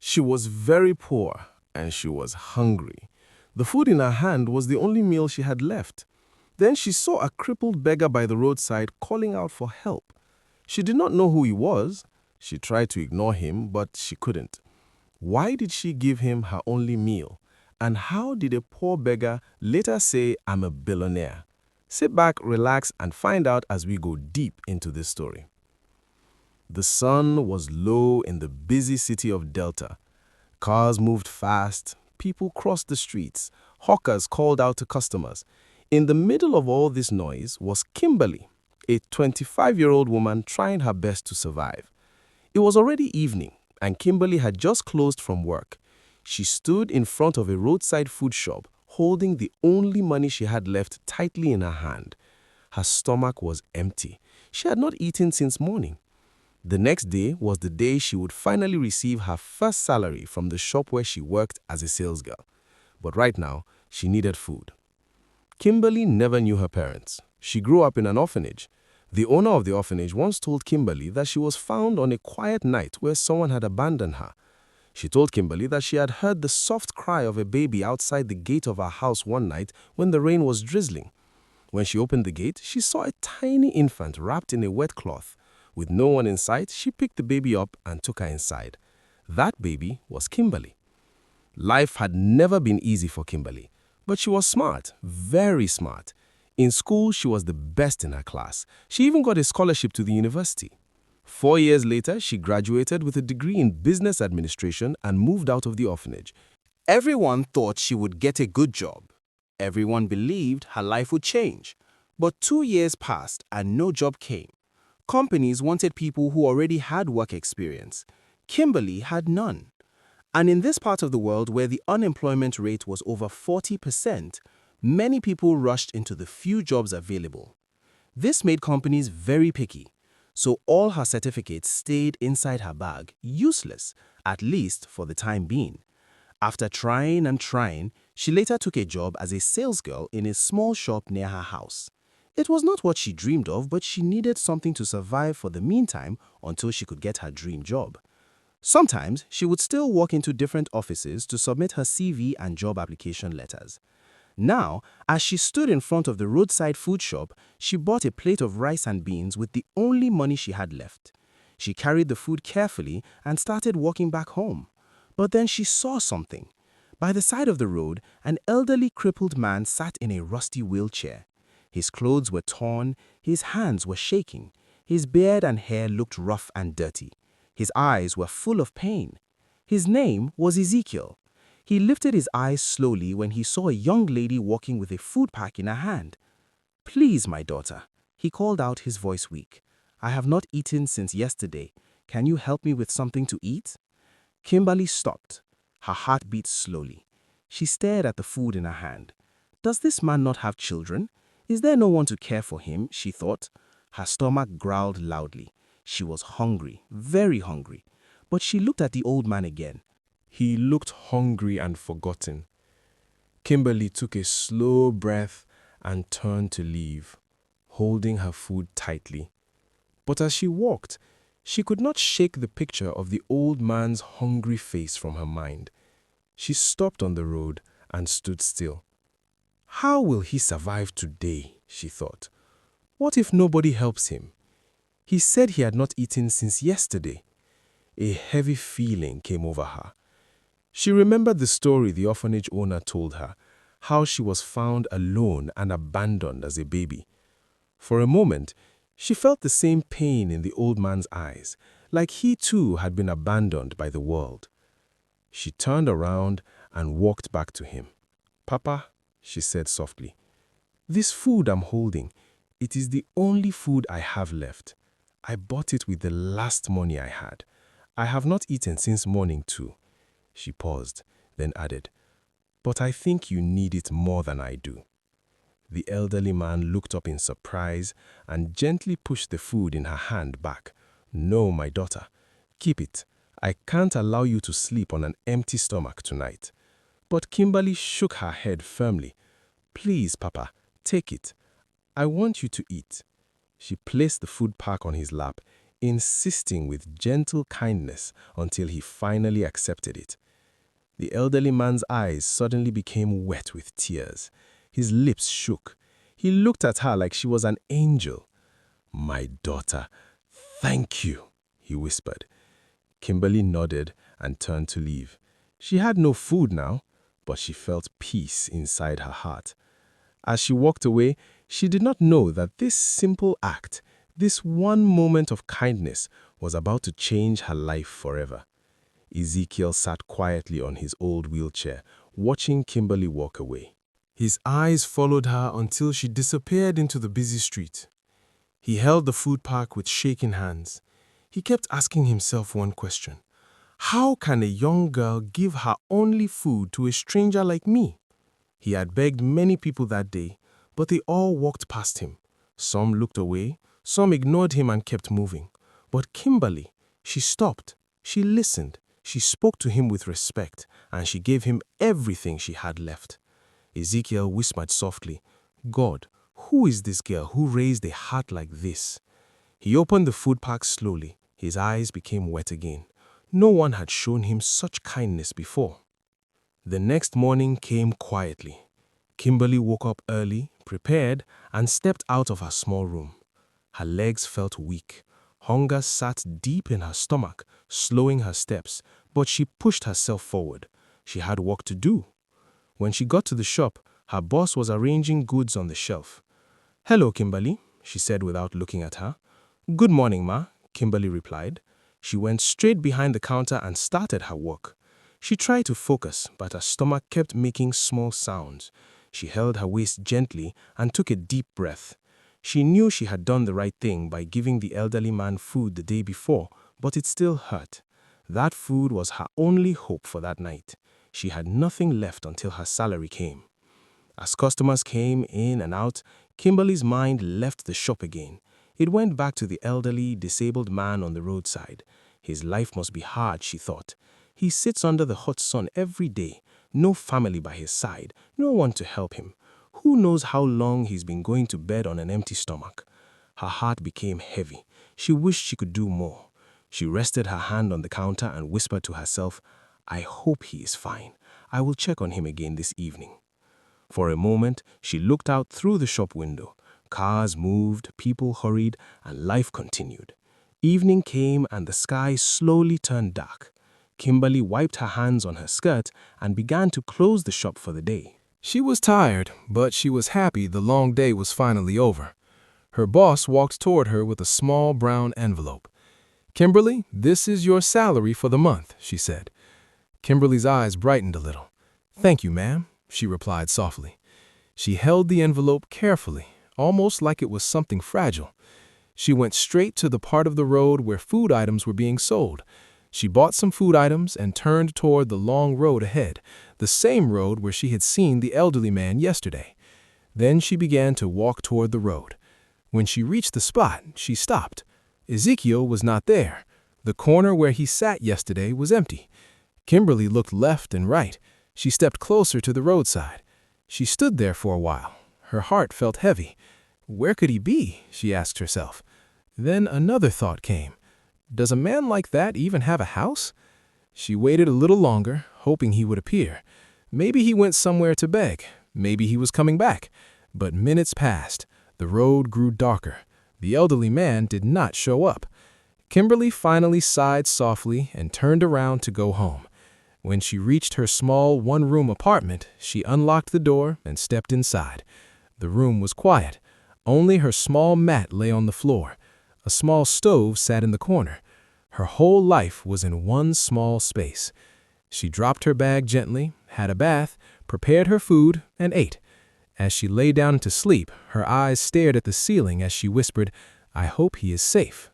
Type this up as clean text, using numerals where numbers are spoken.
She was very poor and she was hungry. The food in her hand was the only meal she had left. Then she saw a crippled beggar by the roadside calling out for help. She did not know who he was. She tried to ignore him, but she couldn't. Why did she give him her only meal? And how did a poor beggar later say, "I'm a billionaire"? Sit back, relax, and find out as we go deep into this story. The sun was low in the busy city of Delta. Cars moved fast, people crossed the streets, hawkers called out to customers. In the middle of all this noise was Kimberly, a 25-year-old woman trying her best to survive. It was already evening, and Kimberly had just closed from work. She stood in front of a roadside food shop, holding the only money she had left tightly in her hand. Her stomach was empty. She had not eaten since morning. The next day was the day she would finally receive her first salary from the shop where she worked as a salesgirl. But right now, she needed food. Kimberly never knew her parents. She grew up in an orphanage. The owner of the orphanage once told Kimberly that she was found on a quiet night where someone had abandoned her. She told Kimberly that she had heard the soft cry of a baby outside the gate of her house one night when the rain was drizzling. When she opened the gate, she saw a tiny infant wrapped in a wet cloth. With no one in sight, she picked the baby up and took her inside. That baby was Kimberly. Life had never been easy for Kimberly, but she was smart, very smart. In school, she was the best in her class. She even got a scholarship to the university. 4 years later, she graduated with a degree in business administration and moved out of the orphanage. Everyone thought she would get a good job. Everyone believed her life would change. But 2 years passed and no job came. Companies wanted people who already had work experience. Kimberly had none. And in this part of the world where the unemployment rate was over 40%, many people rushed into the few jobs available. This made companies very picky. So all her certificates stayed inside her bag, useless, at least for the time being. After trying and trying, she later took a job as a salesgirl in a small shop near her house. It was not what she dreamed of, but she needed something to survive for the meantime until she could get her dream job. Sometimes, she would still walk into different offices to submit her CV and job application letters. Now, as she stood in front of the roadside food shop, she bought a plate of rice and beans with the only money she had left. She carried the food carefully and started walking back home. But then she saw something. By the side of the road, an elderly crippled man sat in a rusty wheelchair. His clothes were torn, his hands were shaking, his beard and hair looked rough and dirty. His eyes were full of pain. His name was Ezekiel. He lifted his eyes slowly when he saw a young lady walking with a food pack in her hand. "Please, my daughter," he called out, his voice weak. "I have not eaten since yesterday. Can you help me with something to eat?" Kimberly stopped. Her heart beat slowly. She stared at the food in her hand. Does this man not have children? Is there no one to care for him, she thought. Her stomach growled loudly. She was hungry, very hungry. But she looked at the old man again. He looked hungry and forgotten. Kimberly took a slow breath and turned to leave, holding her food tightly. But as she walked, she could not shake the picture of the old man's hungry face from her mind. She stopped on the road and stood still. How will he survive today, she thought. What if nobody helps him? He said he had not eaten since yesterday. A heavy feeling came over her. She remembered the story the orphanage owner told her, how she was found alone and abandoned as a baby. For a moment, she felt the same pain in the old man's eyes, like he too had been abandoned by the world. She turned around and walked back to him. "Papa," she said softly, "this food I'm holding, it is the only food I have left. I bought it with the last money I had. I have not eaten since morning too." She paused, then added, "But I think you need it more than I do." The elderly man looked up in surprise and gently pushed the food in her hand back. "No, my daughter. Keep it. I can't allow you to sleep on an empty stomach tonight." But Kimberly shook her head firmly. "Please, Papa, take it. I want you to eat." She placed the food pack on his lap, insisting with gentle kindness until he finally accepted it. The elderly man's eyes suddenly became wet with tears. His lips shook. He looked at her like she was an angel. "My daughter, thank you," he whispered. Kimberly nodded and turned to leave. She had no food now, but she felt peace inside her heart. As she walked away, she did not know that this simple act, this one moment of kindness, was about to change her life forever. Ezekiel sat quietly on his old wheelchair, watching Kimberly walk away. His eyes followed her until she disappeared into the busy street. He held the food pack with shaking hands. He kept asking himself one question. How can a young girl give her only food to a stranger like me? He had begged many people that day, but they all walked past him. Some looked away, some ignored him and kept moving. But Kimberly, she stopped, she listened, she spoke to him with respect, and she gave him everything she had left. Ezekiel whispered softly, "God, who is this girl who raised a heart like this?" He opened the food pack slowly. His eyes became wet again. No one had shown him such kindness before. The next morning came quietly. Kimberly woke up early, prepared, and stepped out of her small room. Her legs felt weak. Hunger sat deep in her stomach, slowing her steps, but she pushed herself forward. She had work to do. When she got to the shop, her boss was arranging goods on the shelf. "Hello, Kimberly," she said without looking at her. "Good morning, Ma," Kimberly replied. She went straight behind the counter and started her work. She tried to focus, but her stomach kept making small sounds. She held her waist gently and took a deep breath. She knew she had done the right thing by giving the elderly man food the day before, but it still hurt. That food was her only hope for that night. She had nothing left until her salary came. As customers came in and out, Kimberly's mind left the shop again. It went back to the elderly, disabled man on the roadside. His life must be hard, she thought. He sits under the hot sun every day, no family by his side, no one to help him. Who knows how long he's been going to bed on an empty stomach? Her heart became heavy. She wished she could do more. She rested her hand on the counter and whispered to herself, "I hope he is fine. I will check on him again this evening." For a moment, she looked out through the shop window. Cars moved, people hurried, and life continued. Evening came and the sky slowly turned dark. Kimberly wiped her hands on her skirt and began to close the shop for the day. She was tired, but she was happy the long day was finally over. Her boss walked toward her with a small brown envelope. "Kimberly, this is your salary for the month," she said. Kimberly's eyes brightened a little. "Thank you, ma'am," she replied softly. She held the envelope carefully, almost like it was something fragile. She went straight to the part of the road where food items were being sold. She bought some food items and turned toward the long road ahead, the same road where she had seen the elderly man yesterday. Then she began to walk toward the road. When she reached the spot, she stopped. Ezekiel was not there. The corner where he sat yesterday was empty. Kimberly looked left and right. She stepped closer to the roadside. She stood there for a while. Her heart felt heavy. Where could he be? She asked herself. Then another thought came. Does a man like that even have a house? She waited a little longer, hoping he would appear. Maybe he went somewhere to beg. Maybe he was coming back. But minutes passed. The road grew darker. The elderly man did not show up. Kimberly finally sighed softly and turned around to go home. When she reached her small one-room apartment, she unlocked the door and stepped inside. The room was quiet. Only her small mat lay on the floor. A small stove sat in the corner. Her whole life was in one small space. She dropped her bag gently, had a bath, prepared her food, and ate. As she lay down to sleep, her eyes stared at the ceiling as she whispered, "I hope he is safe."